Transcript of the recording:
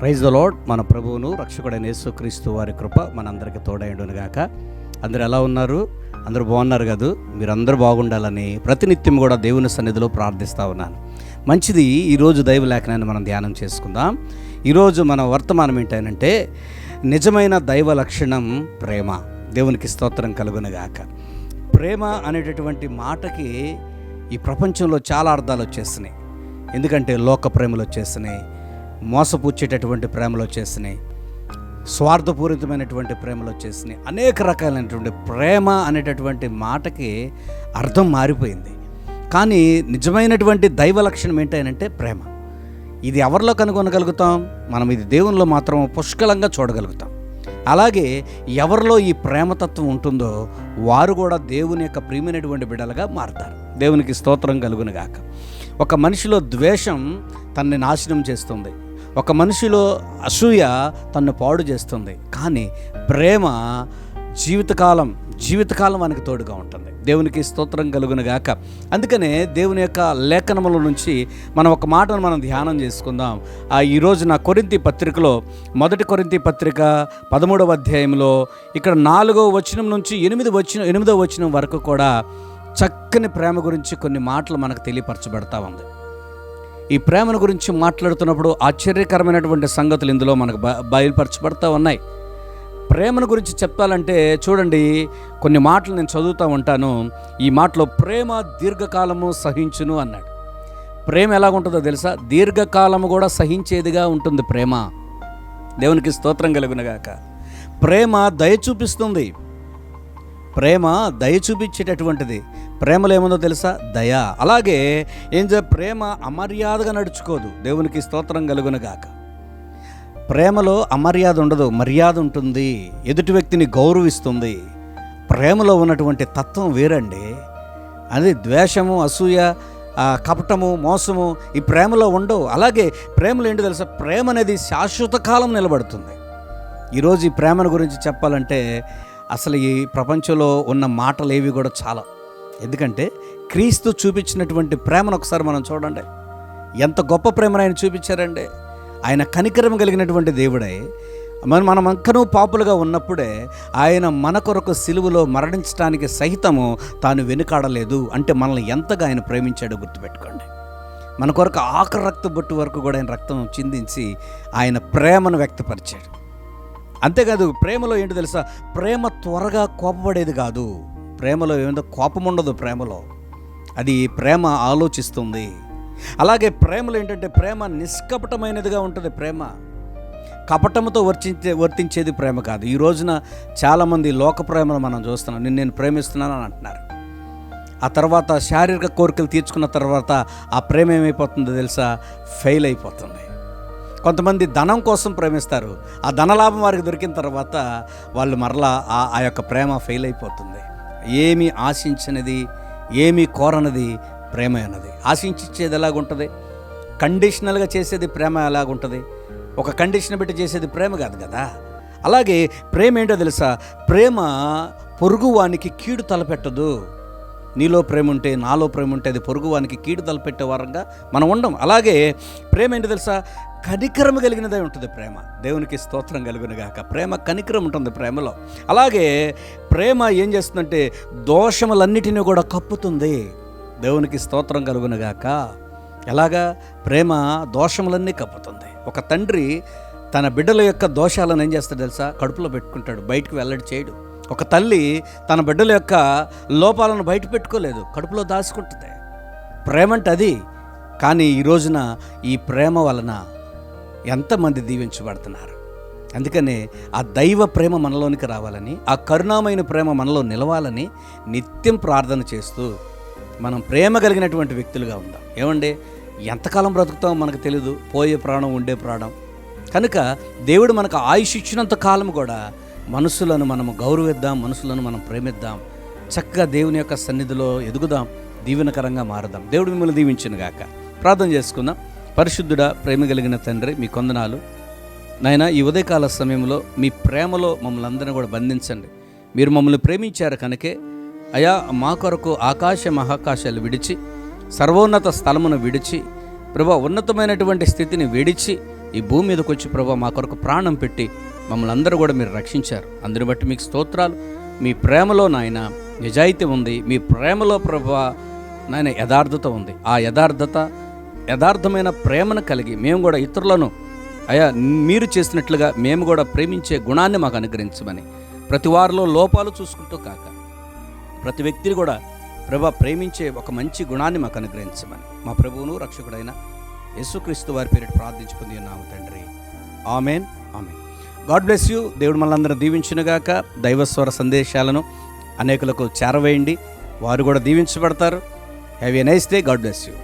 Praise the lord. మన ప్రభువును రక్షకుడైన యేసుక్రీస్తు వారి కృప మనందరికీ తోడైండును గాక. అందరూ ఎలా ఉన్నారు? అందరూ బాగున్నారు కదా? మీరందరూ బాగుండాలని ప్రతినిత్యం కూడా దేవుని సన్నిధిలో ప్రార్థిస్తూ ఉన్నాను. మంచిది. ఈరోజు దైవ లేఖనాన్ని మనం ధ్యానం చేసుకుందాం. ఈరోజు మన వర్తమానం ఏంటంటే నిజమైన దైవ లక్షణం ప్రేమ. దేవునికి స్తోత్రం కలుగునుగాక. ప్రేమ అనేటటువంటి మాటకి ఈ ప్రపంచంలో చాలా అర్థాలు వచ్చేసినాయి. ఎందుకంటే లోక ప్రేమలు వచ్చేసినాయి, మోసపుచ్చేటటువంటి ప్రేమలు వచ్చేసినాయి, స్వార్థపూరితమైనటువంటి ప్రేమలు వచ్చేసినాయి. అనేక రకాలైనటువంటి ప్రేమ అనేటటువంటి మాటకి అర్థం మారిపోయింది. కానీ నిజమైనటువంటి దైవ లక్షణం ఏంటంటే ప్రేమ. ఇది ఎవరిలో కనుగొనగలుగుతాం? మనం ఇది దేవునిలో మాత్రం పుష్కలంగా చూడగలుగుతాం. అలాగే ఎవరిలో ఈ ప్రేమతత్వం ఉంటుందో వారు కూడా దేవుని యొక్క ప్రియమైనటువంటి బిడ్డలుగా మారుతారు. దేవునికి స్తోత్రం కలుగునుగాక. ఒక మనిషిలో ద్వేషం తనని నాశనం చేస్తుంది, ఒక మనిషిలో అసూయ తన్ను పాడు చేస్తుంది. కానీ ప్రేమ జీవితకాలం మనకి తోడుగా ఉంటుంది. దేవునికి స్తోత్రం కలుగునుగాక. అందుకనే దేవుని యొక్క లేఖనముల నుంచి మనం ఒక మాటను మనం ధ్యానం చేసుకుందాం. ఈరోజు నా కొరింథీ పత్రికలో, మొదటి కొరింథీ పత్రిక 13వ అధ్యాయంలో ఇక్కడ 4వ వచనం నుంచి 8వ వచనం వరకు కూడా చక్కని ప్రేమ గురించి కొన్ని మాటలు మనకు తెలియపరచబడతా ఉంది. ఈ ప్రేమను గురించి మాట్లాడుతున్నప్పుడు ఆశ్చర్యకరమైనటువంటి సంగతులు ఇందులో మనకు బయలుపరచబడతా ఉన్నాయి. ప్రేమను గురించి చెప్పాలంటే చూడండి, కొన్ని మాటలు నేను చదువుతూ ఉంటాను. ఈ మాటలో ప్రేమ దీర్ఘకాలము సహించును అన్నాడు. ప్రేమ ఎలాగుంటుందో తెలుసా? దీర్ఘకాలము కూడా సహించేదిగా ఉంటుంది ప్రేమ. దేవునికి స్తోత్రం కలుగునుగాక. ప్రేమ దయ చూపిస్తుంది. ప్రేమ దయ చూపించేటటువంటిది. ప్రేమలో ఏముందో తెలుసా? దయ. అలాగే ప్రేమ అమర్యాదగా నడుచుకోదు. దేవునికి స్తోత్రం కలుగునుగాక. ప్రేమలో అమర్యాద ఉండదు, మర్యాద ఉంటుంది. ఎదుటి వ్యక్తిని గౌరవిస్తుంది. ప్రేమలో ఉన్నటువంటి తత్వం వేరండి. అది ద్వేషము, అసూయ, కపటము, మోసము ఈ ప్రేమలో ఉండవు. అలాగే ప్రేమలో ఏంటో తెలుసా? ప్రేమ అనేది శాశ్వత కాలం నిలబడుతుంది. ఈరోజు ఈ ప్రేమను గురించి చెప్పాలంటే అసలు ఈ ప్రపంచంలో ఉన్న మాటలు ఏవి కూడా చాలా. ఎందుకంటే క్రీస్తు చూపించినటువంటి ప్రేమను ఒకసారి మనం చూడండి. ఎంత గొప్ప ప్రేమను ఆయన చూపించారండి. ఆయన కనికరం కలిగినటువంటి దేవుడై మనం అంకనూ పాపులుగా ఉన్నప్పుడే ఆయన మన కొరకు సిలువలో మరణించడానికి సహితము తాను వెనుకాడలేదు. అంటే మనల్ని ఎంతగా ఆయన ప్రేమించాడో గుర్తుపెట్టుకోండి. మన కొరకు ఆఖరి రక్త బొట్టు వరకు కూడా ఆయన రక్తం చిందించి ఆయన ప్రేమను వ్యక్తపరిచాడు. అంతేకాదు, ప్రేమలో ఏంటో తెలుసా? ప్రేమ త్వరగా కోపపడేది కాదు. ప్రేమలో ఏమిటో కోపం ఉండదు. ప్రేమలో అది ప్రేమ ఆలోచిస్తుంది. అలాగే ప్రేమలో ఏంటంటే ప్రేమ నిష్కపటమైనదిగా ఉంటుంది. ప్రేమ కపటంతో వర్తించేది ప్రేమ కాదు. ఈ రోజున చాలామంది లోక ప్రేమను మనం చూస్తున్నాం. నేను ప్రేమిస్తున్నాను అని అంటున్నారు. ఆ తర్వాత శారీరక కోరికలు తీర్చుకున్న తర్వాత ఆ ప్రేమ ఏమైపోతుందో తెలుసా? ఫెయిల్ అయిపోతుంది. కొంతమంది ధనం కోసం ప్రేమిస్తారు. ఆ ధనలాభం వారికి దొరికిన తర్వాత వాళ్ళు మరలా ఆ యొక్క ప్రేమ ఫెయిల్ అయిపోతుంది. ఏమీ ఆశించినది, ఏమీ కోరనది ప్రేమ అన్నది. ఆశించేది ఎలాగుంటుంది? కండిషనల్గా చేసేది ప్రేమ ఎలాగుంటుంది? ఒక కండిషన్ పెట్టి చేసేది ప్రేమ కాదు కదా. అలాగే ప్రేమ ఏంటో తెలుసా? ప్రేమ పొరుగువానికి కీడు తలపెట్టదు. నీలో ప్రేమ ఉంటే, నాలో ప్రేమ ఉంటే అది పొరుగువానికి కీడు తలపెట్టే వారంగా మనం ఉండం. అలాగే ప్రేమ ఏంటో తెలుసా? కనికరం కలిగినదై ఉంటుంది ప్రేమ. దేవునికి స్తోత్రం కలుగునుగాక. ప్రేమ కనికరం ఉంటుంది ప్రేమలో. అలాగే ప్రేమ ఏం చేస్తుందంటే దోషములన్నిటినీ కూడా కప్పుతుంది. దేవునికి స్తోత్రం కలుగునుగాక. ఎలాగా? ప్రేమ దోషములన్నీ కప్పుతుంది. ఒక తండ్రి తన బిడ్డల యొక్క దోషాలను ఏం చేస్తాడు తెలుసా? కడుపులో పెట్టుకుంటాడు, బయటకు వెల్లడి చేయడు. ఒక తల్లి తన బిడ్డల యొక్క లోపాలను బయట పెట్టుకోలేదు, కడుపులో దాచుకుంటుంది. ప్రేమ అంటే అది. కానీ ఈ రోజున ఈ ప్రేమ వలన ఎంతమంది దీవించబడుతున్నారు. అందుకనే ఆ దైవ ప్రేమ మనలోనికి రావాలని, ఆ కరుణామైన ప్రేమ మనలో నిలవాలని నిత్యం ప్రార్థన చేస్తూ మనం ప్రేమ కలిగినటువంటి వ్యక్తులుగా ఉందాం. ఏమండి, ఎంతకాలం బ్రతుకుతామో మనకు తెలియదు. పోయే ప్రాణం, ఉండే ప్రాణం. కనుక దేవుడు మనకు ఆయుష్ ఇచ్చినంత కాలం కూడా మనుషులను మనం గౌరవిద్దాం, మనుషులను మనం ప్రేమిద్దాం. చక్కగా దేవుని యొక్క సన్నిధిలో ఎదుగుదాం, దీవెనకరంగా మారుదాం. దేవుడు మిమ్మల్ని దీవించునుగాక. ప్రార్థన చేసుకుందాం. పరిశుద్ధుడా, ప్రేమ కలిగిన తండ్రి, మీ కొందనాలు నాయన. ఈ ఉదయకాల సమయంలో మీ ప్రేమలో మమ్మల్ని అందరినీ కూడా బంధించండి. మీరు మమ్మల్ని ప్రేమించారు కనుకే అయా మా కొరకు ఆకాశ మహాకాశాలు విడిచి, సర్వోన్నత స్థలమును విడిచి, ప్రభువా ఉన్నతమైనటువంటి స్థితిని విడిచి ఈ భూమి మీదకి వచ్చి ప్రభా మా కొరకు ప్రాణం పెట్టి మమ్మల్ని అందరూ కూడా మీరు రక్షించారు. అందుని బట్టి మీకు స్తోత్రాలు. మీ ప్రేమలో నాయన నిజాయితీ ఉంది, మీ ప్రేమలో ప్రభా నాయన యథార్థత ఉంది. ఆ యథార్థమైన ప్రేమను కలిగి మేము కూడా ఇతరులను అయా మీరు చేసినట్లుగా మేము కూడా ప్రేమించే గుణాన్ని మాకు అనుగ్రహించమని, ప్రతి వారిలో లోపాలు చూసుకుంటూ కాక ప్రతి వ్యక్తిని కూడా ప్రభా ప్రేమించే ఒక మంచి గుణాన్ని మాకు అనుగ్రహించమని మా ప్రభువును రక్షకుడైన యేసుక్రీస్తు వారి పేరిట ప్రార్థించుకుంది ఉన్నాము తండ్రి. Amen, amen. God bless you. దేవుడు మనందరం దీవించునుగాక. దైవస్వర సందేశాలను అనేకులకు చేరవేయండి, వారు కూడా దీవించబడతారు. Have a nice day. God bless you.